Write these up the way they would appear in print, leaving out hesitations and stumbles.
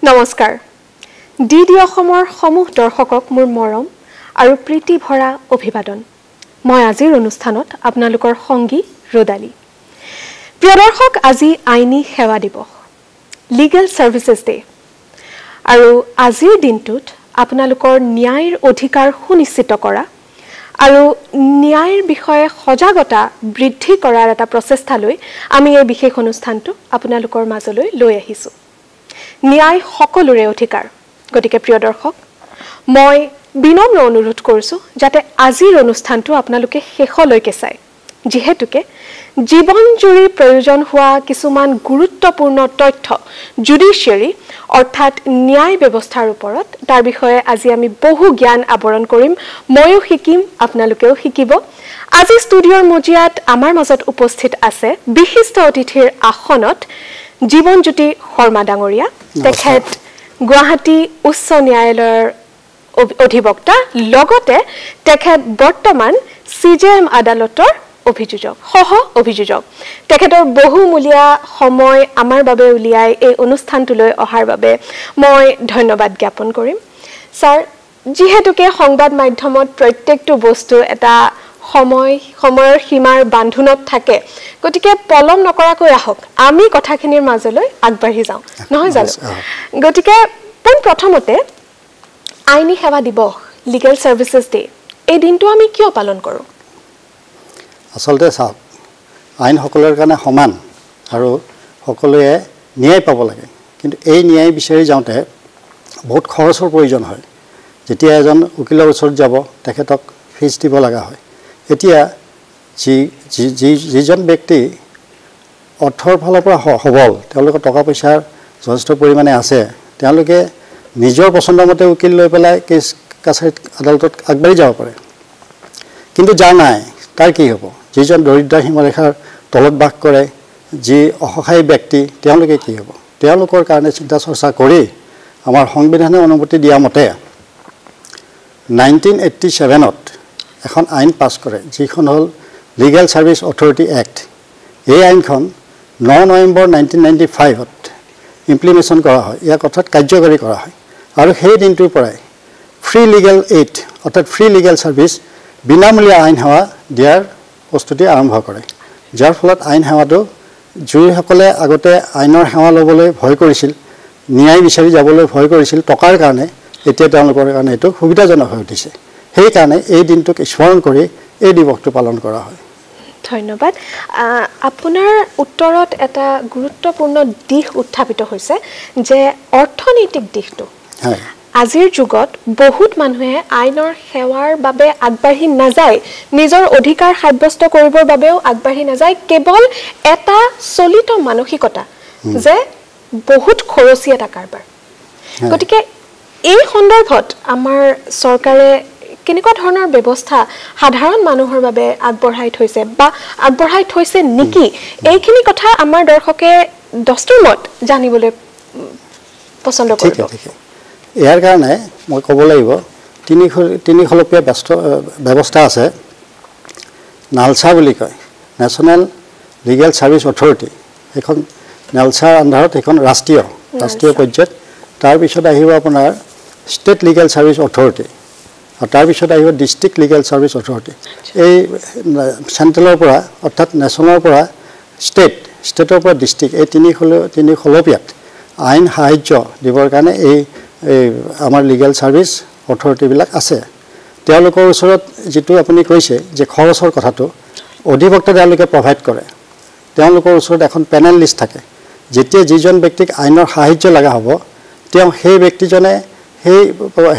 নমস্কাৰ ডিডি অসমৰ সমূহ দৰ্শকক মোৰ মৰম আৰু প্ৰীতি ভৰা অভিবাদন মই আজিৰ অনুষ্ঠানত আপোনালোকৰ সংগী ৰদালি প্ৰিয় দৰ্শক আজি আইনী সেৱা দিৱস লিগেল সাৰ্ভিসেছ ডে আৰু আজিৰ দিনটোত আপোনালোকৰ ন্যায়ৰ অধিকাৰ সুনিশ্চিত কৰা আৰু ন্যায়ৰ বিষয়ে সজাগতা বৃদ্ধি কৰাৰ এটা প্ৰচেষ্টা লৈ আমি এই বিশেষ অনুষ্ঠানটো আপোনালোকৰ মাজলৈ লৈ আহিছো ন্যায় সকলোৰে অধিকাৰ গতিকে প্ৰিয় দৰ্শক মই বিনম্ৰ অনুৰোধ কৰিছো যাতে আজিৰ অনুষ্ঠানটো আপোনালোকে শেষলৈকে চাই যেহেতুকে জীৱনজুৰি প্ৰয়োজন হোৱা কিছুমান গুৰুত্বপূৰ্ণ তথ্য জুডিচিয়াৰী অৰ্থাৎ ন্যায় ব্যৱস্থাৰ ওপৰত তাৰ বিষয়ে আজি আমি বহু জ্ঞান আবৰণ কৰিম ময়ো শিকিম আপোনালোকেও শিকিব আজি ষ্টুডিঅ'ৰ মজিয়াত আমাৰ মাজত উপস্থিত আছে বিশিষ্ট অতিথিৰ আসনত জীৱনজ্যোতি শৰ্মা ডাঙৰীয়া তেখেত গুৱাহাটী উচ্চ ন্যায়ালয়ৰ অধিবক্তা লগতে তেখেত বৰ্তমান সিজেএম আদালতৰ অভিযোজক সহ অভিযোজক তেখেতৰ বহুমূলীয়া সময় আমাৰ বাবে উলিয়াই এই অনুষ্ঠানটোলৈ অহাৰ বাবে মই ধন্যবাদ জ্ঞাপন কৰিম স্যাৰ যেহেতুকে সংবাদ মাধ্যমত প্ৰত্যেকটো বস্তু এটা সময়ৰ সীমাৰ বান্ধোনত থাকে গতিকে পলম নকৰাকৈ আহক আমি কথাখিনিৰ মাজলৈ আগবাঢ়ি যাওঁ নহয় জানো গতিকে প্ৰথমতে আইনী সেৱা দিৱস লিগেল সাৰ্ভিসেছ ডে এই দিনটো আমি কিয় পালন কৰোঁ আসলতে চাওক আইন সকলোৰ কাৰণে সমান আৰু সকলোৱে ন্যায় পাব লাগে কিন্তু এই ন্যায় বিচাৰি যাওঁতে বহুত খৰচৰ প্ৰয়োজন হয় যেতিয়া এজন উকিলৰ ওচৰত যাব তেখেতক ফিজ দিব লগা হয় এতিয়া যিজন ব্যক্তি অৰ্থৰ ফালৰ পৰা সবল তেওঁলোকৰ টকা পইচাৰ যথেষ্ট পৰিমাণে আছে তেওঁলোকে নিজৰ পছন্দ মতে উকিল লৈ পেলাই কেছ কাছাৰীত আদালতত আগবাঢ়ি যাব পাৰে কিন্তু যাৰ নাই তাৰ কি হ'ব যিজন দৰিদ্ৰ সীমাৰেখাৰ তলত বাস কৰে যি অসহায় ব্যক্তি তেওঁলোকে কি হ'ব তেওঁলোকৰ কাৰণে চিন্তা চৰ্চা কৰি আমাৰ সংবিধানে অনুমতি দিয়া মতে 1987ত এখন আইন পাছ কৰে যিখন হ'ল লিগেল সাৰ্ভিস অথৰিটি এক্ট এই আইনখন 9 নৱেম্বৰ 1995ত ইমপ্লিমেণ্টেশ্যন কৰা হয় ইয়াক অৰ্থাৎ কাৰ্যকৰী কৰা হয় আৰু সেই দিনটোৰ পৰাই ফ্ৰী লিগেল এইড অৰ্থাৎ ফ্ৰী লিগেল সাৰ্ভিস বিনামূলীয়া আইন সেৱা দিয়াৰ প্ৰস্তুতি আৰম্ভ কৰে যাৰ ফলত আইন সেৱাটো যিসকলে আগতে আইনৰ সেৱা ল'বলৈ ভয় কৰিছিল ন্যায় বিচাৰি যাবলৈ ভয় কৰিছিল টকাৰ কাৰণে এতিয়া তেওঁলোকৰ কাৰণে এইটো সুবিধাজনক হৈ উঠিছে সেইকাৰণে এই দিনটোক স্মৰণ কৰি এই দিৱসটো পালন কৰা হয় ধন্যবাদ আপোনাৰ উত্তৰত এটা গুৰুত্বপূৰ্ণ দিশ উত্থাপিত হৈছে যে অৰ্থনৈতিক দিশটো হয় আজিৰ যুগত বহুত মানুহে আইনৰ সেৱাৰ বাবে আগবাঢ়ি নাযায় নিজৰ অধিকাৰ সাব্যস্ত কৰিবৰ বাবেও আগবাঢ়ি নাযায় কেৱল এটা চলিত মানসিকতা যে বহুত খৰচী এটা কাৰবাৰ গতিকে এই সন্দৰ্ভত আমাৰ চৰকাৰে কেনেকুৱা ধৰণৰ ব্যৱস্থা সাধাৰণ মানুহৰ বাবে আগবঢ়াই থৈছে বা আগবঢ়াই থৈছে নেকি এইখিনি কথা আমাৰ দৰ্শকে দস্তুৰমত জানিবলৈ পছন্দ কৰিব ইয়াৰ কাৰণে মই ক'ব লাগিব তিনিখলপীয়া ব্যৱস্থা আছে নালচা বুলি কয় নেশ্যনেল লিগেল সাৰ্ভিস অথৰিটি এখন নালচাৰ আণ্ডাৰত এখন ৰাষ্ট্ৰীয় পৰ্যায়ত তাৰপিছত আহিব আপোনাৰ ষ্টেট লিগেল সাৰ্ভিস অথৰিটি আৰু তাৰপিছত আহিব ডিষ্ট্ৰিক্ট লিগেল সাৰ্ভিস অথৰিটি এই চেণ্ট্ৰেলৰ পৰা অৰ্থাৎ নেশ্যনেলৰ পৰা ষ্টেটৰ পৰা ডিষ্ট্ৰিক্ট এই তিনিখলপীয়াত আইন সাহায্য দিবৰ কাৰণে এই আমাৰ লিগেল সাৰ্ভিস অথৰিটিবিলাক আছে তেওঁলোকৰ ওচৰত যিটো আপুনি কৈছে যে খৰচৰ কথাটো অধিবক্তা তেওঁলোকে প্ৰভাইড কৰে তেওঁলোকৰ ওচৰত এখন পেনেল লিষ্ট থাকে যেতিয়া যিজন ব্যক্তিক আইনৰ সাহায্য লগা হ'ব তেওঁ সেই ব্যক্তিজনে সেই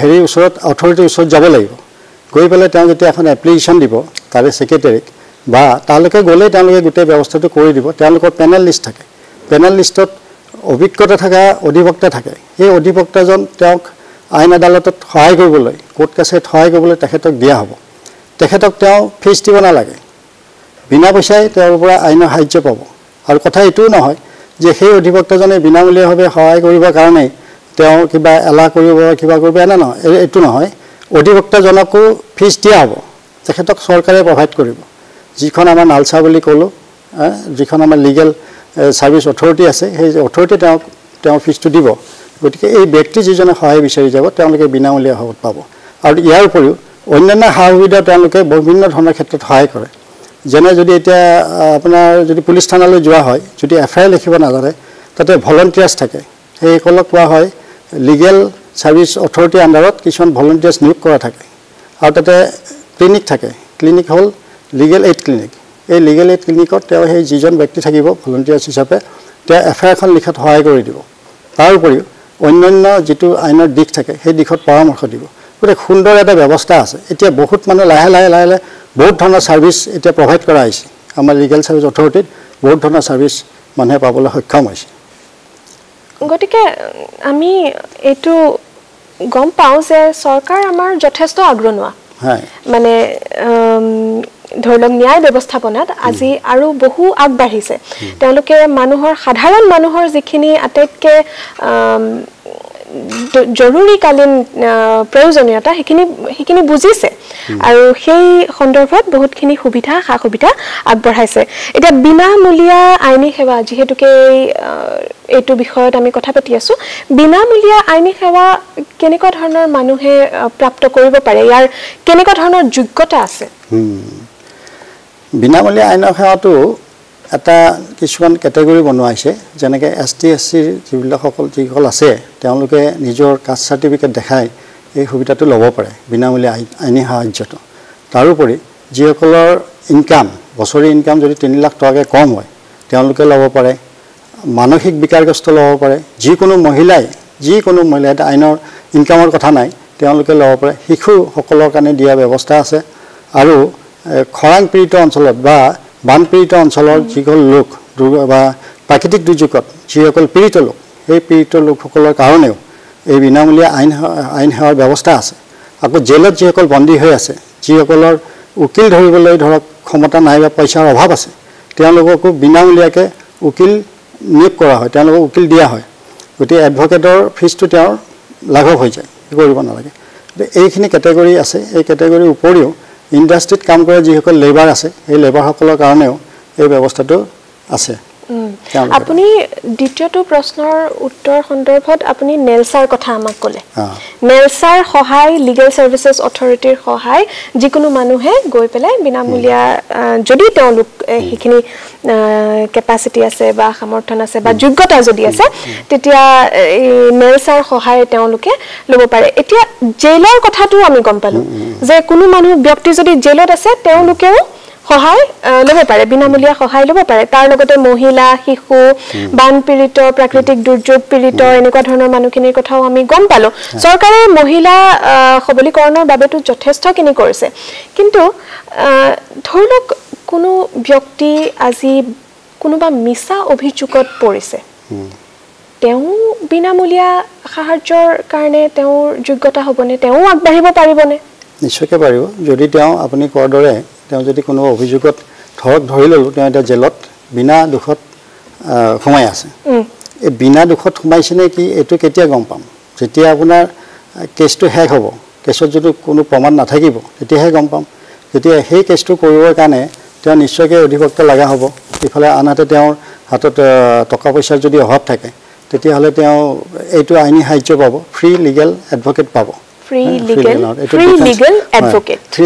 হেৰিৰ ওচৰত অথৰিটিৰ ওচৰত যাব লাগিব গৈ পেলাই তেওঁ যেতিয়া এখন এপ্লিকেশ্যন দিব তাৰে ছেক্ৰেটাৰীক বা তালৈকে গ'লে তেওঁলোকে গোটেই ব্যৱস্থাটো কৰি দিব তেওঁলোকৰ পেনেল লিষ্ট থাকে পেনেল লিষ্টত অভিজ্ঞতা থকা অধিবক্তা থাকে সেই অধিবক্তাজন তেওঁক আইন আদালতত সহায় কৰিবলৈ কোৰ্ট কাছাৰীত সহায় কৰিবলৈ তেখেতক দিয়া হ'ব তেখেতক তেওঁ ফিজ দিব নালাগে বিনা পইচাই তেওঁৰ পৰা আইনৰ সাহায্য পাব আৰু কথা এইটোও নহয় যে সেই অধিবক্তাজনে বিনামূলীয়াভাৱে সহায় কৰিবৰ কাৰণে তেওঁ কিবা এলাহ কৰিব কিবা কৰিব এনে নহয় এইটো নহয় অধিবক্তাজনকো ফিজ দিয়া হ'ব তেখেতক চৰকাৰে প্ৰভাইড কৰিব যিখন আমাৰ নালচা বুলি ক'লোঁ যিখন আমাৰ লিগেল সাৰ্ভিস অথৰিটি আছে সেই অথৰিটি তেওঁ ফিজটো দিব গতিকে এই ব্যক্তি যিজনে সহায় বিচাৰি যাব তেওঁলোকে বিনামূলীয়া হাৰত পাব আৰু ইয়াৰ উপৰিও অন্যান্য সা সুবিধা তেওঁলোকে বিভিন্ন ধৰণৰ ক্ষেত্ৰত সহায় কৰে যেনে যদি এতিয়া আপোনাৰ যদি পুলিচ থানালৈ যোৱা হয় যদি এফআইআৰ লিখিব নাজানে তাতে ভলণ্টিয়াৰ্ছ থাকে সেইসকলক কোৱা হয় লিগেল সাৰ্ভিস অথৰিটিৰ আন্ডাৰত কিছুমান ভলণ্টিয়াৰ্ছ নিয়োগ কৰা থাকে আৰু তাতে ক্লিনিক থাকে ক্লিনিক হ'ল লিগেল এইড ক্লিনিক এই লিগেল এইড ক্লিনিকত তেওঁ সেই যিজন ব্যক্তি থাকিব ভলণ্টিয়াৰ্ছ হিচাপে তেওঁ এফআইআৰখন লিখাত সহায় কৰি দিব তাৰ উপৰিও অন্যান্য যিটো আইনৰ দিশ থাকে সেই দিশত পৰামৰ্শ দিব গতিকে সুন্দৰ এটা ব্যৱস্থা আছে এতিয়া বহুত মানে লাহে লাহে বহুত ধৰণৰ সাৰ্ভিস এতিয়া প্ৰভাইড কৰা হৈছে আমাৰ লিগেল সাৰ্ভিস অথৰিটিত বহুত ধৰণৰ সাৰ্ভিস মানুহে পাবলৈ সক্ষম হৈছে গতিকে আমি এইটো গম পাওঁ যে চৰকাৰ আমাৰ যথেষ্ট আগ্ৰহী হয় মানে ধৰি লওক ন্যায় ব্যৱস্থাপনাত আজি আৰু বহু আগবাঢ়িছে তেওঁলোকে সাধাৰণ মানুহৰ যিখিনি আটাইতকৈ জৰুৰীকালীন প্ৰয়োজনীয়তা সেইখিনি বুজিছে আৰু সেই সন্দৰ্ভত বহুতখিনি সুবিধা সা সুবিধা আগবঢ়াইছে এতিয়া বিনামূলীয়া আইনী সেৱা যিহেতুকে এইটো বিষয়ত আমি কথা পাতি আছো বিনামূলীয়া আইনী সেৱা কেনেকুৱা ধৰণৰ মানুহে প্ৰাপ্ত কৰিব পাৰে ইয়াৰ কেনেকুৱা ধৰণৰ যোগ্যতা আছে বিনামূলীয়া আইনী সেৱাটো এটা কিছুমান কেটেগৰী বনোৱা হৈছে যেনেকৈ ST SC যিসকল আছে তেওঁলোকে নিজৰ কাষ্ট চাৰ্টিফিকেট দেখাই এই সুবিধাটো ল'ব পাৰে বিনামূলীয়া আইনী সাহায্যটো তাৰোপৰি যিসকলৰ ইনকাম বছৰি ইনকাম যদি 3 লাখ টকাকৈ কম হয় তেওঁলোকে ল'ব পাৰে মানসিক বিকাৰগ্ৰস্ত ল'ব পাৰে যিকোনো মহিলাই এটা আইনৰ ইনকামৰ কথা নাই তেওঁলোকে ল'ব পাৰে শিশুসকলৰ কাৰণে দিয়া ব্যৱস্থা আছে আৰু খৰাং পীড়িত অঞ্চলত বা বানপীড়িত অঞ্চলৰ যিসকল লোক বা প্ৰাকৃতিক দুৰ্যোগত যিসকল পীড়িত লোক সেই পীড়িত লোকসকলৰ কাৰণেও এই বিনামূলীয়া আইন সেৱাৰ ব্যৱস্থা আছে আকৌ জেলত যিসকল বন্দী হৈ আছে যিসকলৰ উকিল ধৰিবলৈ ধৰক ক্ষমতা নাই বা পইচাৰ অভাৱ আছে তেওঁলোককো বিনামূলীয়াকৈ উকিল নিয়োগ কৰা হয় তেওঁলোকক উকিল দিয়া হয় গতিকে এডভকেটৰ ফিজটো তেওঁৰ লাঘৱ হৈ যায় কৰিব নালাগে এইখিনি কেটেগৰী আছে এই কেটেগৰীৰ উপৰিও ইণ্ডাষ্ট্ৰিত কাম কৰা যিসকল লেবাৰ আছে এই লেবাৰসকলৰ কাৰণেও এই ব্যৱস্থাটো আছে আপুনি দ্বিতীয়টো প্ৰশ্নৰ উত্তৰ সন্দৰ্ভত আপুনি নেলছাৰ কথা আমাক ক'লে নেলছাৰ সহায় লিগেল সাৰ্ভিসেছ অথৰিটিৰ সহায় যিকোনো মানুহে গৈ পেলাই বিনামূলীয়া যদি তেওঁলোক সেইখিনি কেপাচিটি আছে বা সামৰ্থ্য আছে বা যোগ্যতা যদি আছে তেতিয়া এই নেলছাৰ সহায় তেওঁলোকে ল'ব পাৰে এতিয়া জেলৰ কথাটো আমি গম পালো যে কোনো মানুহ ব্যক্তি যদি জেলত আছে তেওঁলোকেও সহায় ল'ব পাৰে বিনামূলীয়া সহায় ল'ব পাৰে তাৰ লগতে মহিলা শিশু বানপীড়িত প্ৰাকৃতিক দুৰ্যোগ পীড়িত এনেকুৱা ধৰণৰ মানুহখিনিৰ কথাও আমি গম পালো চৰকাৰে মহিলা সবলীকৰণৰ বাবেতো যথেষ্টখিনি কৰিছে কিন্তু ধৰি লওক কোনো ব্যক্তি আজি কোনোবা মিছা অভিযোগত পৰিছে তেওঁ বিনামূলীয়া সাহায্যৰ কাৰণে তেওঁৰ যোগ্যতা হ'বনে তেওঁ আগবাঢ়িব পাৰিবনে নিশ্চয়কৈ পাৰিব যদি তেওঁ আপুনি কোৱাৰ দৰে তেওঁ যদি কোনো অভিযোগত ধৰি ল'লো তেওঁ এটা জেলত বিনা দুখত সোমাই আছে এই বিনা দুখত সোমাইছে নে কি এইটো কেতিয়া গম পাম যেতিয়া আপোনাৰ কেছটো শেষ হ'ব কেছত যদি কোনো প্ৰমাণ নাথাকিব তেতিয়াহে গম পাম যেতিয়া সেই কেছটো কৰিবৰ কাৰণে তেওঁ নিশ্চয়কৈ অধিবক্তা লগা হ'ব ইফালে আনহাতে তেওঁৰ হাতত টকা পইচাৰ যদি অভাৱ থাকে তেতিয়াহ'লে তেওঁ এইটো আইনী সাহায্য পাব ফ্ৰী লিগেল এডভকেট পাব free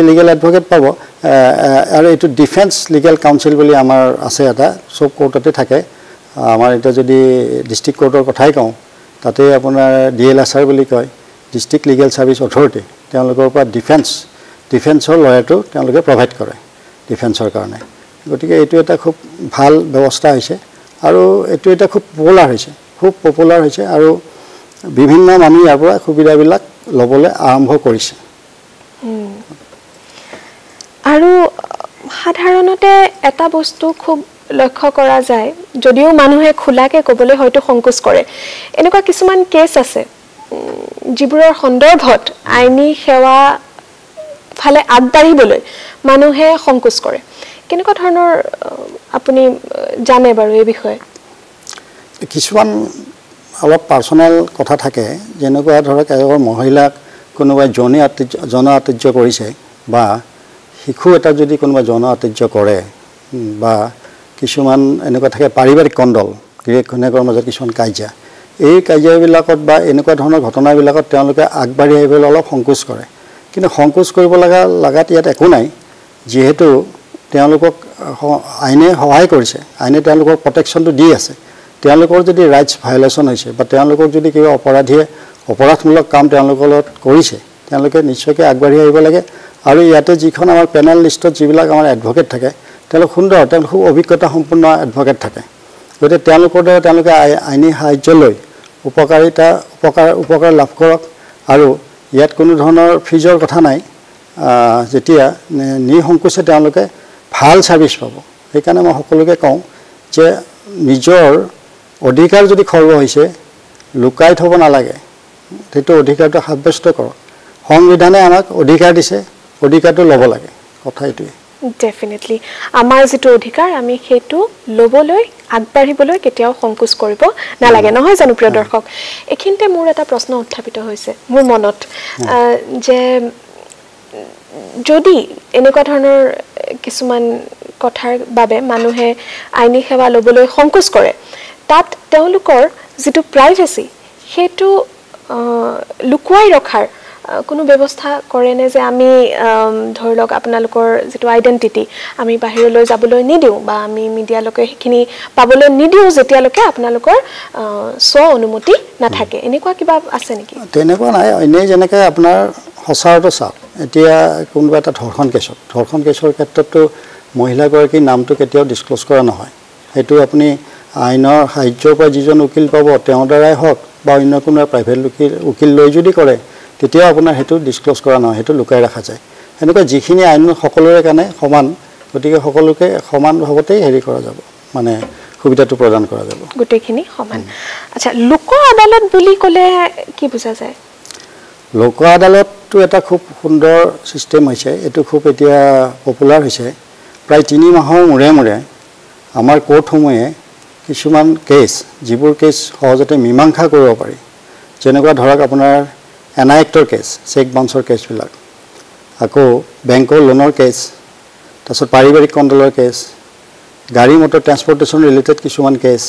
legal advocate পাব আৰু এইটো ডিফেন্স লিগেল কাউন্সিল বুলি আমাৰ আছে এটা সব কোৰ্টতে থাকে আমাৰ এটা যদি ডিস্ট্ৰিক্ট কোৰ্টৰ কথাই কওঁ তাতে আপোনাৰ DLSR বুলি কয় ডিস্ট্ৰিক্ট লিগেল সাৰ্ভিস অথৰিটি তেওঁলোকৰ পৰা ডিফেন্সৰ লয়াৰটো তেওঁলোকে প্ৰভাইড কৰে ডিফেন্সৰ কাৰণে গতিকে এইটো এটা খুব ভাল ব্যৱস্থা হৈছে আৰু এইটো এটা খুব পপুলাৰ হৈছে আৰু বিভিন্ন মানুহ ইয়াৰ পৰা সুবিধাবিলাক ল'বলৈ আৰম্ভ কৰিছে আৰু সাধাৰণতে এটা বস্তু খুব লক্ষ্য কৰা যায় যদিও মানুহে খোলাকে ক'বলৈ হয়তো সংকোচ কৰে এনেকুৱা কিছুমান কেছ আছে যিবোৰৰ সন্দৰ্ভত আইনী সেৱা ফালে আগবাঢ়িবলৈ মানুহে সংকোচ কৰে কেনেকুৱা ধৰণৰ আপুনি জানে বাৰু এই বিষয়ে কিছুমান অলপ পাৰ্সোনেল কথা থাকে যেনেকুৱা ধৰক এগৰাকী মহিলাক কোনোবাই যৌন আতিৰ্য কৰিছে বা শিশু এটা যদি কোনোবাই যৌন আতিৰ্য কৰে বা কিছুমান এনেকুৱা থাকে পাৰিবাৰিক কণ্ডল গিৰিয়েক ঘৈণীয়েকৰ মাজত কিছুমান কাজিয়া এই কাজিয়াবিলাকত বা এনেকুৱা ধৰণৰ ঘটনাবিলাকত তেওঁলোকে আগবাঢ়ি আহিবলৈ অলপ সংকোচ কৰে কিন্তু সংকোচ কৰিব লগাত ইয়াত একো নাই যিহেতু তেওঁলোকক আইনে সহায় কৰিছে আইনে তেওঁলোকক প্ৰটেকশ্যনটো দি আছে তেওঁলোকৰ যদি ৰাইটছ ভায়োলেশ্যন হৈছে বা তেওঁলোকক যদি কিবা অপৰাধমূলক কাম তেওঁলোকৰ লগত কৰিছে তেওঁলোকে নিশ্চয়কৈ আগবাঢ়ি আহিব লাগে আৰু ইয়াতে যিখন আমাৰ পেনেল লিষ্টত যিবিলাক আমাৰ এডভকেট থাকে তেওঁলোক সুন্দৰ তেওঁলোক খুব অভিজ্ঞতা সম্পন্ন এডভকেট থাকে গতিকে তেওঁলোকৰ দ্বাৰা তেওঁলোকে আইনী সাহায্য লৈ উপকাৰ লাভ কৰক আৰু ইয়াত কোনো ধৰণৰ ফিজৰ কথা নাই যেতিয়া নিসংকোচে তেওঁলোকে ভাল ছাৰ্ভিচ পাব সেইকাৰণে মই সকলোকে কওঁ যে নিজৰ অধিকাৰ যদি খৰ্ব হৈছে লুকাই থ'ব নালাগে সেইটো অধিকাৰটো সাব্যস্ত কৰক সংবিধানে আমাক অধিকাৰ দিছে অধিকাৰটো ল'ব লাগে কথা এইটোৱে ডেফিনেটলি আমাৰ যেটো অধিকাৰ আমি সেইটো লবলৈ আগবাঢ়িবলৈ কেতিয়াও সংকোচ কৰিব নালাগে নহয় জানো প্ৰিয় দৰ্শক এখিনতে মোৰ এটা প্ৰশ্ন উত্থাপিত হৈছে মোৰ মনত যে যদি এনেকুৱা ধৰণৰ কিছুমান কথাৰ বাবে মানুহে আইনী সেৱা লবলৈ সংকোচ কৰে তাত তেওঁলোকৰ যেটো প্ৰাইভেচি সেইটো লুকুৱাই ৰখাৰ কোনো ব্যৱস্থা কৰে নে যে আমি ধৰি লওক আপোনালোকৰ যেটো আইডেন্টিটি আমি বাহিৰলৈ যাবলৈ নিদিও বা আমি মিডিয়ালৈকে সেইখিনি পাবলৈ নিদিও যেতিয়ালৈকে আপোনালোকৰ স্ব অনুমতি নাথাকে এনেকুৱা কিবা আছে নেকি তেনেকুৱা নাই এনেই যেনেকৈ আপোনাৰ সঁচাৰটো চাওক এতিয়া কোনোবা এটা ধৰ্ষণ কেছৰ ক্ষেত্ৰতো মহিলাগৰাকীৰ নামটো কেতিয়াও ডিছক্ল'জ কৰা নহয় সেইটো আপুনি আইনৰ সাহায্যৰ পৰা যিজন উকিল পাব তেওঁৰ দ্বাৰাই হওক বা অন্য কোনোবা প্ৰাইভেট উকিল লৈ যদি কৰে তেতিয়াও আপোনাৰ সেইটো ডিছক্ল'জ কৰা নহয় সেইটো লুকাই ৰখা যায় এনেকুৱা যিখিনি আইন সকলোৰে কাৰণে সমান গতিকে সকলোকে সমান ভাৱতেই হেৰি কৰা যাব মানে সুবিধাটো প্ৰদান কৰা যাব গোটেইখিনি সমান আচ্ছা লোক আদালত বুলি ক'লে কি বুজা যায় লোক আদালতটো এটা খুব সুন্দৰ সিস্টেম হৈছে এটো খুব এতিয়া পপুলাৰ হৈছে প্ৰায় 3 মাহৰ মূৰে আমাৰ কোৰ্টসমূহে কিছুমান কেছ যিবোৰ কেছ সহজতে মীমাংসা কৰিব পাৰি যেনেকুৱা ধৰক আপোনাৰ এনায়েক্টৰ কেছ চেক বাউন্সৰ কেছবিলাক আকৌ বেংকৰ লোনৰ কেছ তাৰপিছত পাৰিবাৰিক কণ্ডলৰ কেছ গাড়ী মটৰ ট্ৰান্সপৰ্টেশ্যন ৰিলেটেড কিছুমান কেছ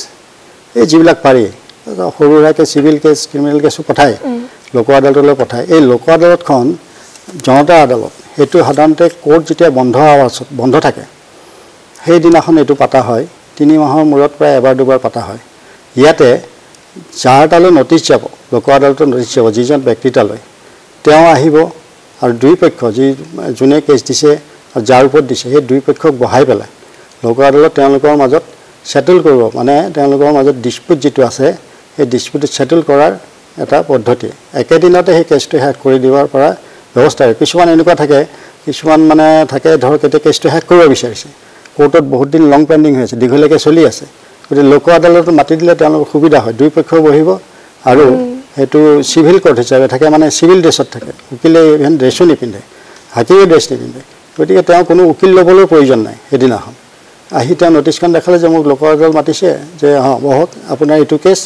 এই যিবিলাক পাৰি সৰু সুৰাকে চিভিল কেছ ক্ৰিমিনেল কেছো পঠায় লোক আদালতলৈ পঠায় এই লোক আদালতখন জনতা আদালত সেইটো সাধাৰণতে কোৰ্ট যেতিয়া বন্ধ থাকে সেইদিনাখন এইটো পাতা হয় 3 মাহৰ মূৰত প্ৰায় এবাৰ দুবাৰ পাতা হয় ইয়াতে যাৰ তালৈ নটিচ যাব লোক আদালতৰ নটিচ যাব যিজন ব্যক্তি তালৈ তেওঁ আহিব আৰু দুই পক্ষ যোনে কেছ দিছে আৰু যাৰ ওপৰত দিছে সেই দুই পক্ষক বহাই পেলাই লোক আদালত তেওঁলোকৰ মাজত সেটেল কৰিব মানে তেওঁলোকৰ মাজত ডিসপিউট যেটো আছে সেই ডিসপিউট সেটেল কৰাৰ এটা পদ্ধতি একেদিনতে সেই কেছটো হেক কৰি দিবৰ পৰা ব্যৱস্থা কিছুমান এনেকুৱা থাকে কিছুমান মানে থাকে ধৰক এটা কেছটো হেক কৰিব বিচাৰিছে কোৰ্টত বহুত দিন লং পেন্ডিং হৈছে দীঘলৈকে চলি আছে গতিকে লোক আদালতত মাতি দিলে তেওঁলোকৰ সুবিধা হয় দুই পক্ষ বহিব আৰু হেতু সিভিল কোৰ্ট হিচাপে থাকে মানে সিভিল ড্ৰেছত থাকে উকিলে ইভেন ড্ৰেছো নিপিন্ধে হাকিমে ড্ৰেছ নিপিন্ধে গতিকে তেওঁ কোনো উকিল ল'বলৈ প্ৰয়োজন নাই সেইদিনাখন আহি তেওঁ নটিচখন দেখালে যে মোক লোক আদালত মাতিছে যে বহক আপোনাৰ এইটো কেছ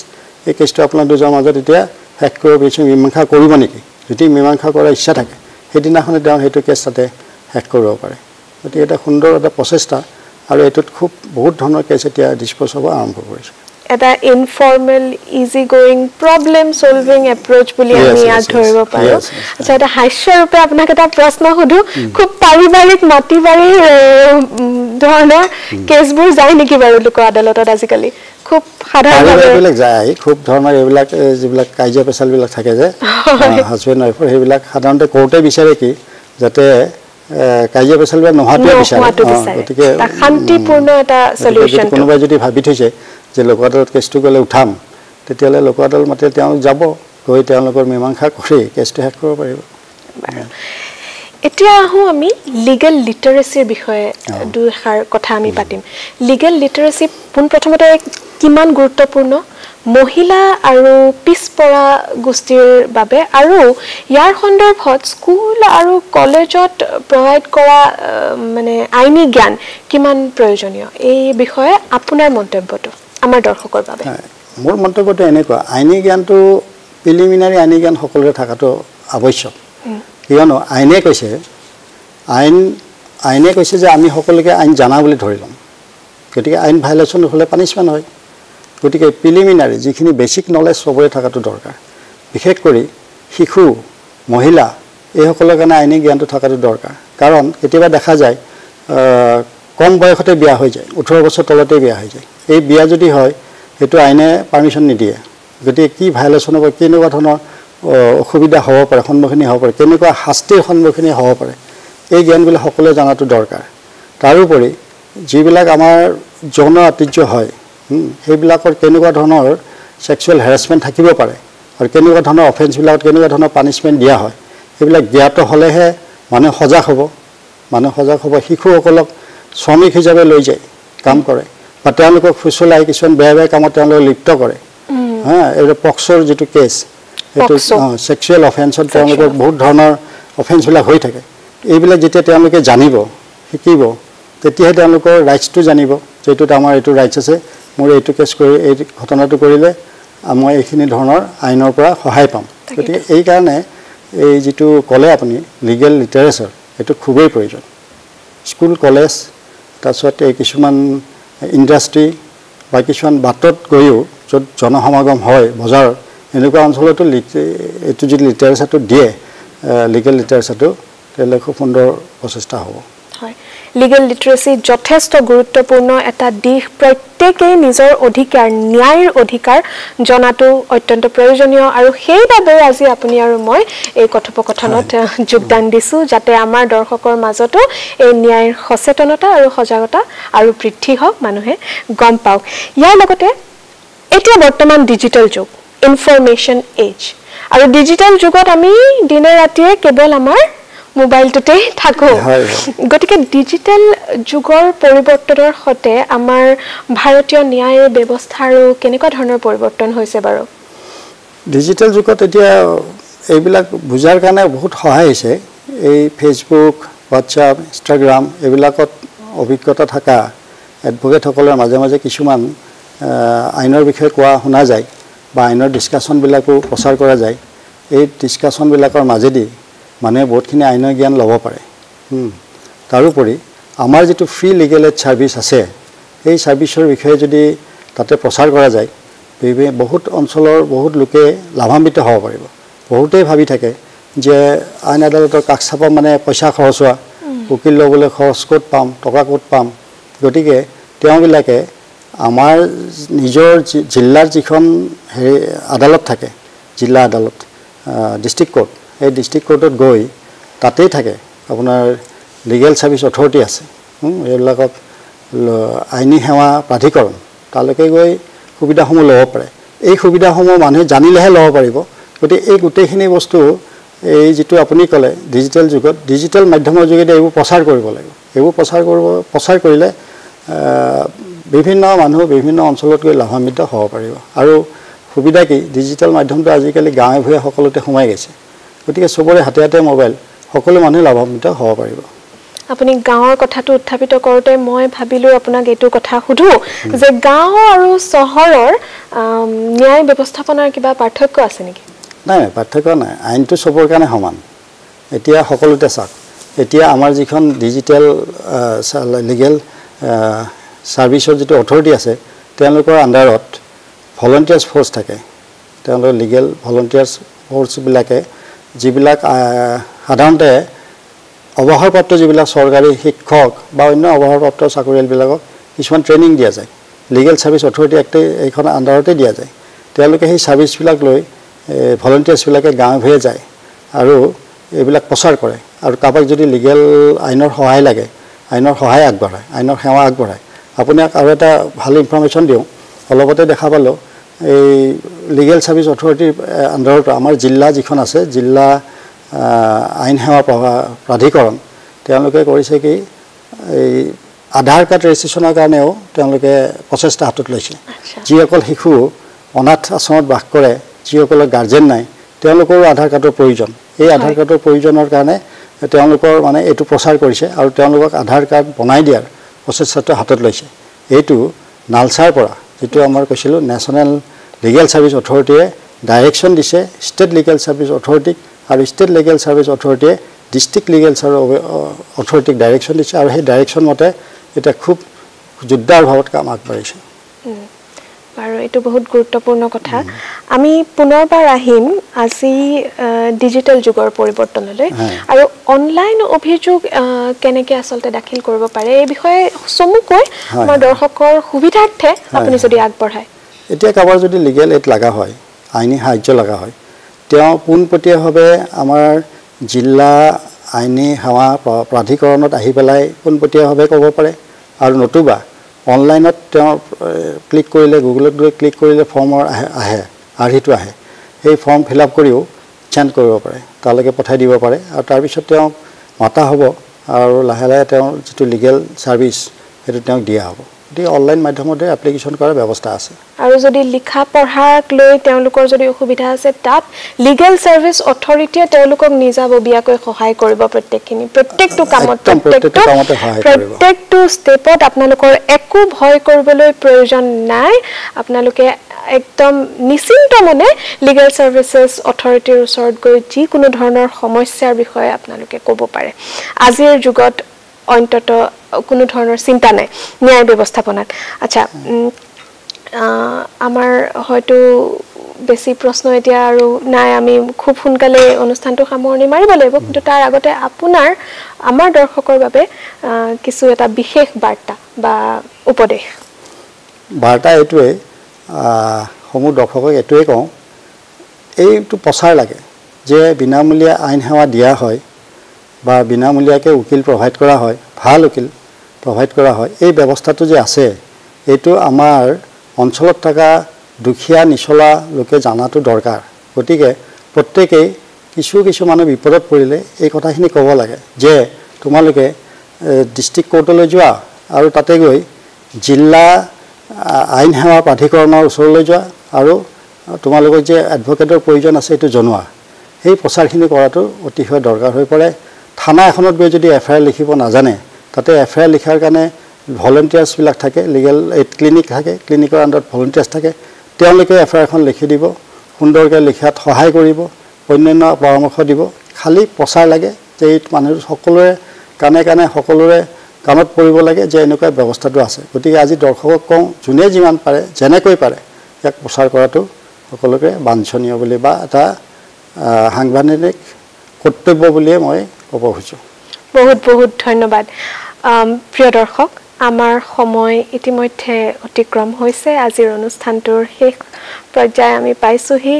এই কেছটো আপোনাৰ দুজনৰ মাজত এতিয়া হেক কৰিব বিচাৰিছে মীমাংসা কৰিব নেকি যদি মীমাংসা কৰাৰ ইচ্ছা থাকে সেইদিনাখনে তেওঁ সেইটো কেছ তাতে হেক কৰিব পাৰে গতিকে এটা সুন্দৰ এটা প্ৰচেষ্টা আৰু এটোত খুব বহুত ধৰণৰ কেছ এতিয়া ডিসপোজ হ'ব আৰম্ভ কৰিছে এটা informal easy going problem solving approach বুলি আমি ইয়াত ধৰিব পাৰো আচ্ছা এটা হাস্যৰূপে আপোনাক এটা প্ৰশ্ন সুধো খুব পাৰিবাৰিক মাটিবাৰী ধৰণৰ কেছবোৰ যায় নেকি বাৰু লোক আদালতত আজিকালি খুব সাধাৰণভাৱে যায় খুব ধৰণৰ এইবিলাক যিবিলাক কাজিয়া পেচালবিলাক থাকে যে হাজবেণ্ড ওয়াইফৰ সেইবিলাক সাধাৰণতে কোৰ্টে বিচাৰে কি যাতে কাজিয়া পেচালবিলাক নোহাটোৱে বিচাৰে গতিকে শান্তিপূৰ্ণ এটা সলিউশন কোনোবাই যদি ভাবি থৈছে যে লোক আদালত কেছটো গ'লে উঠাম তেতিয়ালে লোক আদালত মাতে তেওঁলোক যাব গৈ তেওঁলোকৰ মীমাংসা কৰি কেছটো হেক কৰিব পাৰিব এতিয়া আহো আমি লিগেল লিটাৰেচিৰ বিষয়ে দুইষাৰ কথা আমি পাতিম লিগেল লিটাৰেচি প্ৰথমতে কিমান গুৰুত্বপূৰ্ণ মহিলা আৰু পিছপৰা গোষ্ঠীৰ বাবে আৰু ইয়াৰ সন্দৰ্ভত স্কুল আৰু কলেজত প্ৰভাইড কৰা মানে আইনী জ্ঞান কিমান প্ৰয়োজনীয় এই বিষয়ে আপোনাৰ মন্তব্যটো আমাৰ দৰ্শকৰ বাবে মোৰ মন্তব্যটো এনেকুৱা আইনী জ্ঞানটো প্ৰিলিমিনাৰী আইনী জ্ঞান সকলোৰে থকাটো আৱশ্যক কিয়নো আইনে কৈছে যে আমি সকলোকে আইন জানা বুলি ধৰি ল'ম গতিকে আইন ভায়োলেশ্যন হ'লে পানিশমেণ্ট হয় গতিকে প্ৰিলিমিনাৰী যিখিনি বেছিক নলেজ সবৰে থকাটো দৰকাৰ বিশেষ কৰি শিশু মহিলা এইসকলৰ কাৰণে আইনী জ্ঞানটো থকাটো দৰকাৰ কাৰণ কেতিয়াবা দেখা যায় কম বয়সতে বিয়া হৈ যায় 18 বছৰ তলতে বিয়া হৈ যায় এই বিয়া যদি হয় সেইটো আইনে পাৰমিশন নিদিয়ে গতিকে কি ভায়োলেশ্যন হ'ব কেনেকুৱা ধৰণৰ অসুবিধা হ'ব পাৰে সন্মুখীন হ'ব পাৰে কেনেকুৱা শাস্তিৰ সন্মুখীন হ'ব পাৰে এই জ্ঞানবিলাক সকলোৱে জনাটো দৰকাৰ তাৰোপৰি যিবিলাক আমাৰ যৌন আতিৰ্য হয় সেইবিলাকৰ কেনেকুৱা ধৰণৰ সেক্সুৱেল হেৰাসমেন্ট থাকিব পাৰে আৰু কেনেকুৱা ধৰণৰ অফেন্সবিলাকত কেনেকুৱা ধৰণৰ পানিশমেন্ট দিয়া হয় এইবিলাক জ্ঞাত হ'লেহে মানুহ সজাগ হ'ব শিশুসকলক শ্ৰমিক হিচাপে লৈ যায় কাম কৰে বা তেওঁলোকক ফুচলাই কিছুমান বেয়া কামত তেওঁলোকক লিপ্ত কৰে এই পক্সৰ যিটো কেছ এইটো সেক্সুৱেল অফেন্সত তেওঁলোকৰ বহুত ধৰণৰ অফেন্সবিলাক হৈ থাকে এইবিলাক যেতিয়া তেওঁলোকে জানিব শিকিব তেতিয়াহে তেওঁলোকৰ ৰাইটছটো জানিব যেটোত আমাৰ এইটো ৰাইটছ আছে মোৰ এইটো কেছ কৰি এই ঘটনাটো কৰিলে মই এইখিনি ধৰণৰ আইনৰ পৰা সহায় পাম গতিকে এই কাৰণে এই যেটো কলে আপুনি লিগেল লিটাৰেচাৰ এটো খুবেই প্ৰয়োজন স্কুল কলেজ তাৰছত এই কিছুমান ইন্ডাষ্ট্ৰি বা কিছুমান বাটত গৈও য'ত জনসমাগম হয় বজাৰ এনেকুৱা অঞ্চলতো এইটো যে লিটাৰেচাৰটো দিয়ে লিগেল লিটাৰেচাৰটো তেলে খুব সুন্দৰ প্ৰচেষ্টা হ'ব হয় লিগেল লিটাৰেসি যথেষ্ট গুৰুত্বপূৰ্ণ এটা দিশ প্ৰত্যেকই নিজৰ অধিকাৰ ন্যায়ৰ অধিকাৰ জনাটো অত্যন্ত প্ৰয়োজনীয় আৰু সেইবাবে আজি আপুনি আৰু মই এই কথোপকথনত যোগদান দিছো যাতে আমাৰ দৰ্শকৰ মাজতো এই ন্যায়ৰ সচেতনতা আৰু সজাগতা আৰু বৃদ্ধি হওক মানুহে গম পাওক ইয়াৰ লগতে এতিয়া বৰ্তমান ডিজিটেল যুগ ইনফৰমেশন এজ আৰু ডিজিটেল যুগত আমি দিনে ৰাতিয়ে কেৱল আমাৰ মোবাইলটোতে থাকো গতিকে ডিজিটেল যুগৰ পৰিৱৰ্তনৰ হতে আমাৰ ভাৰতীয় ন্যায় ব্যৱস্থাৰো কেনেকুৱা ধৰণৰ পৰিৱৰ্তন হৈছে বাৰু ডিজিটেল যুগত এতিয়া এইবিলাক বুজাৰ কাৰণে বহুত সহায় হৈছে এই ফেসবুক হোৱাটছআপ ইনষ্টাগ্ৰাম এইবিলাকত অভিজ্ঞতা থকা এডভোকেটসকলৰ মাজে মাজে কিছুমান আইনৰ বিষয়ে কোৱা শুনা যায় বা আইনৰ ডিসকাশনবিলাকো প্ৰচাৰ কৰা যায় এই ডিসকাশনবিলাকৰ মাজেদি মানুহে বহুতখিনি আইনৰ জ্ঞান ল'ব পাৰে তাৰোপৰি আমাৰ যেটো ফ্ৰী লিগেল এড সাৰ্ভিস আছে এই সাৰ্ভিসৰ বিষয়ে যদি তাতে প্ৰচাৰ কৰা যায় বহুত অঞ্চলৰ বহুত লোকে লাভান্বিত হ'ব পাৰিব বহুতেই ভাবি থাকে যে আইন আদালতৰ কাকচাপ মানে পইচা খৰচ হোৱা উকিল ল'বলৈ খৰচ ক'ত পাম টকা ক'ত পাম গতিকে তেওঁবিলাকে আমাৰ নিজৰ জিলাৰ যিখন আদালত থাকে জিলা আদালত ডিস্ট্ৰিক্ট কোৰ্ট এই ডিস্ট্ৰিক্ট কোৰ্টত গৈ তাতেই থাকে আপোনাৰ লিগেল সাৰ্ভিস অথৰিটি আছে এইবিলাকক আইনী সেৱা প্ৰাধিকৰণ তালৈকে গৈ সুবিধাসমূহ ল'ব পাৰে এই সুবিধাসমূহ মানুহে জানিলেহে ল'ব পাৰিব গতিকে এই গোটেইখিনি বস্তু এই যেটো আপুনি ক'লে ডিজিটেল যুগত ডিজিটেল মাধ্যমৰ যোগেদি এইবোৰ প্ৰচাৰ কৰিব লাগিব এইবোৰ প্ৰচাৰ কৰিলে বিভিন্ন মানুহ বিভিন্ন অঞ্চলত গৈ লাভান্বিত হ'ব পাৰিব আৰু সুবিধা কি ডিজিটেল মাধ্যমটো আজিকালি গাঁৱে ভূঞে সকলোতে সোমাই গৈছে গতিকে সবৰে হাতে হাতে মোবাইল সকলো মানুহ লাভান্বিত হ'ব পাৰিব আপুনি গাঁৱৰ কথাটো উত্থাপিত কৰোতে মই ভাবিলো আপোনাক এইটো কথা সুধো যে গাঁও আৰু চহৰৰ ন্যায় ব্যৱস্থাপনাৰ কিবা পাৰ্থক্য আছে নেকি নাই পাৰ্থক্য নাই আইনটো সবৰ কাৰণে সমান এতিয়া সকলোতে চাওক এতিয়া আমাৰ যিখন ডিজিটেল লিগেল সাৰ্ভিসৰ যেটো অথৰিটি আছে তেওঁলোকৰ আন্ডাৰত ভলান্টিয়াৰ্স ফোৰ্স থাকে তেওঁলোকৰ লিগেল ভলান্টিয়াৰ্স ফোৰ্স বিলাকে যিবিলাক সাধাৰণতে অৱসৰপ্ৰাপ্ত যিবিলাক চৰকাৰী শিক্ষক বা অন্য অৱসৰপ্ৰাপ্ত চাকৰিয়ালবিলাকক কিছুমান ট্ৰেইনিং দিয়া যায় লিগেল সাৰ্ভিস অথৰিটি এক্ট এইখন আন্ডাৰতে দিয়া যায় তেওঁলোকে সেই সাৰ্ভিসবিলাক লৈ ভলান্টিয়াৰ্সবিলাকে গাঁৱে ভূঞে যায় আৰু এইবিলাক প্ৰচাৰ কৰে আৰু কাবাক যদি লিগেল আইনৰ সহায় লাগে আইনৰ সহায় আগবঢ়ায় আইনৰ সেৱা আগবঢ়ায় আপোনাক আৰু এটা ভাল ইনফৰমেশ্যন দিওঁ অলপতে দেখা পালো এই লিগেল সাৰ্ভিস অথৰিটিৰ আন্ডাৰত আমাৰ জিলা যিখন আছে জিলা আইন সেৱা প্ৰাধিকৰণ তেওঁলোকে কৰিছে কি এই আধাৰ কাৰ্ড ৰেজিষ্ট্ৰেচনৰ কাৰণেও তেওঁলোকে প্ৰচেষ্টা হাতত লৈছে যিসকল শিশু অনাথ আশ্ৰমত বাস কৰে যিসকলৰ গাৰ্জেন নাই তেওঁলোকৰ আধাৰ কাৰ্ডৰ প্ৰয়োজন এই আধাৰ কাৰ্ডৰ প্ৰয়োজনৰ কাৰণে তেওঁলোকৰ মানে এইটো প্ৰচাৰ কৰিছে আৰু তেওঁলোকক আধাৰ কাৰ্ড বনাই দিয়াৰ প্ৰচেষ্টাটো হাতত লৈছে এইটো নালচাৰ পৰা যেটো আমাৰ কৈছিলো নেশ্যনেল লিগেল সাৰ্ভিস অথৰিটিয়ে ডাইৰেকশন দিছে ষ্টেট লিগেল সাৰ্ভিস অথৰিটিক আৰু ষ্টেট লিগেল সাৰ্ভিস অথৰিটিয়ে ডিস্ট্ৰিক্ট লিগেল অথৰিটিক ডাইৰেকশন দিছে আৰু সেই ডাইৰেকশন মতে এটা খুব যোদ্ধাৰ ভাৱত কাম আগবাঢ়িছে বাৰু এইটো বহুত গুৰুত্বপূৰ্ণ কথা আমি পুনৰবাৰ আহিম আজি ডিজিটেল যুগৰ পৰিৱৰ্তনলৈ আৰু অনলাইন অভিযোগ কেনেকৈ আচলতে দাখিল কৰিব পাৰে এই বিষয়ে চমুকৈ আমাৰ দৰ্শকৰ সুবিধাৰ্থে আপুনি যদি আগবঢ়ায় এতিয়া কাৰোবাৰ যদি লিগেল এইড লগা হয় আইনী সাহায্য লগা হয় তেওঁ পোনপটীয়াভাৱে আমাৰ জিলা আইনী সেৱা প্ৰাধিকৰণত আহি পেলাই পোনপটীয়াভাৱে ক'ব পাৰে আৰু নতুবা অনলাইনত তেওঁ ক্লিক কৰিলে গুগলত গৈ ক্লিক কৰিলে ফৰ্মৰ আহে আৰ্হিটো আহে সেই ফৰ্ম ফিল আপ কৰিও চেণ্ড কৰিব পাৰে তালৈকে পঠাই দিব পাৰে আৰু তাৰপিছত তেওঁ মাতা হ'ব আৰু লাহে লাহে তেওঁৰ যিটো লিগেল ছাৰ্ভিচ সেইটো তেওঁক দিয়া হ'ব গতিকে অনলাইন মাধ্যমতে এপ্লিকেশ্যন কৰাৰ ব্যৱস্থা আছে আৰু যদি লিখা পঢ়াক লৈ তেওঁলোকৰ যদি অসুবিধা আছে তাত লিগেল ছাৰ্ভিচ অথৰিটিয়ে তেওঁলোকক নিজাববীয়াকৈ সহায় কৰিব প্ৰত্যেকটো কামত প্ৰত্যেকটো ষ্টেপত আপোনালোকৰ একো ভয় কৰিবলৈ প্ৰয়োজন নাই আপোনালোকে একদম নিশ্চিন্ত মনে লিগেল ছাৰ্ভিচেছ অথৰিটিৰ ওচৰত গৈ যিকোনো ধৰণৰ সমস্যাৰ বিষয়ে আপোনালোকে ক'ব পাৰে আজিৰ যুগত অন্তত কোনো ধৰণৰ চিন্তা নাই ন্যায় ব্যৱস্থাপনাত আচ্ছা আমাৰ হয়তো বেছি প্ৰশ্ন এতিয়া আৰু নাই আমি খুব সোনকালে অনুষ্ঠানটো সামৰণি মাৰিব লাগিব কিন্তু তাৰ আগতে আপোনাৰ আমাৰ দৰ্শকৰ বাবে কিছু এটা বিশেষ বাৰ্তা বা উপদেশ বাৰ্তা এইটোৱে সমূহ দৰ্শকক এইটোৱে কওঁ এইটো প্ৰচাৰ লাগে যে বিনামূলীয়া আইন সেৱা দিয়া হয় বা বিনামূলীয়াকৈ উকিল প্ৰভাইড কৰা হয় ভাল উকিল প্ৰভাইড কৰা হয় এই ব্যৱস্থাটো যে আছে এইটো আমাৰ অঞ্চলত থকা দুখীয়া নিচলা লোকে জানাটো দৰকাৰ গতিকে প্ৰত্যেকেই কিছু মানুহ বিপদত পৰিলে এই কথাখিনি ক'ব লাগে যে তোমালোকে ডিষ্ট্ৰিক্ট কোৰ্টলৈ যোৱা আৰু তাতে গৈ জিলা আইন সেৱা প্ৰাধিকৰণৰ ওচৰলৈ যোৱা আৰু তোমালোকৰ যে এডভকেটৰ প্ৰয়োজন আছে এইটো জনোৱা সেই প্ৰচাৰখিনি কৰাটো অতিশয় দৰকাৰ হৈ পৰে থানা এখনত গৈ যদি এফআইআৰ লিখিব নাজানে তাতে এফআইআৰ লিখাৰ কাৰণে ভলেণ্টিয়াৰ্ছবিলাক থাকে লিগেল এইড ক্লিনিক থাকে ক্লিনিকৰ আণ্ডাৰত ভলেণ্টিয়াৰ্ছ থাকে তেওঁলোকে এফআইআৰখন লিখি দিব সুন্দৰকৈ লিখাত সহায় কৰিব অন্যান্য পৰামৰ্শ দিব খালি প্ৰচাৰ লাগে যে এই মানুহ সকলোৰে কাণে কাণে সকলোৰে কামত পৰিব লাগে যে এনেকুৱা ব্যৱস্থাটো আছে গতিকে আজি দৰ্শকক কওঁ যোনে যিমান পাৰে যেনেকৈ পাৰে ইয়াক প্ৰচাৰ কৰাটো সকলোকে বাঞ্ছনীয় বুলি বা এটা সাংবিধানিক কৰ্তব্য বুলিয়ে মই ক'ব খুজিছোঁ বহুত বহুত ধন্যবাদ প্ৰিয় দৰ্শক আমাৰ সময় ইতিমধ্যে অতিক্ৰম হৈছে আজিৰ অনুষ্ঠানটোৰ শেষ পৰ্যায় আমি পাইছোহি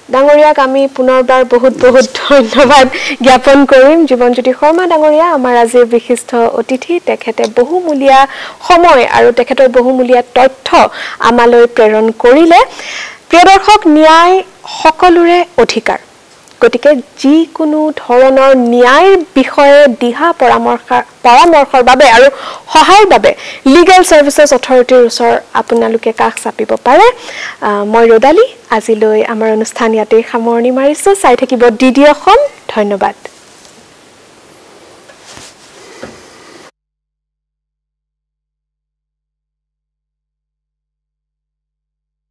ডাঙৰীয়াক আমি পুনৰবাৰ বহুত বহুত ধন্যবাদ জ্ঞাপন কৰিম জীৱনজ্যোতি শৰ্মা ডাঙৰীয়া আমাৰ আজিৰ বিশিষ্ট অতিথি তেখেতে বহুমূলীয়া সময় আৰু তেখেতৰ বহুমূলীয়া তথ্য আমালৈ প্ৰেৰণ কৰিলে প্ৰিয় দৰ্শক ন্যায় সকলোৰে অধিকাৰ গতিকে যিকোনো ধৰণৰ ন্যায়ৰ বিষয়ে দিহা পৰামৰ্শৰ বাবে আৰু সহায়ৰ বাবে লিগেল ছাৰ্ভিচেছ অথৰিটিৰ ওচৰ আপোনালোকে কাষ চাপিব পাৰে মই ৰদালি আজিলৈ আমাৰ অনুষ্ঠান ইয়াতে সামৰণি মাৰিছোঁ চাই থাকিব DD অসম ধন্যবাদ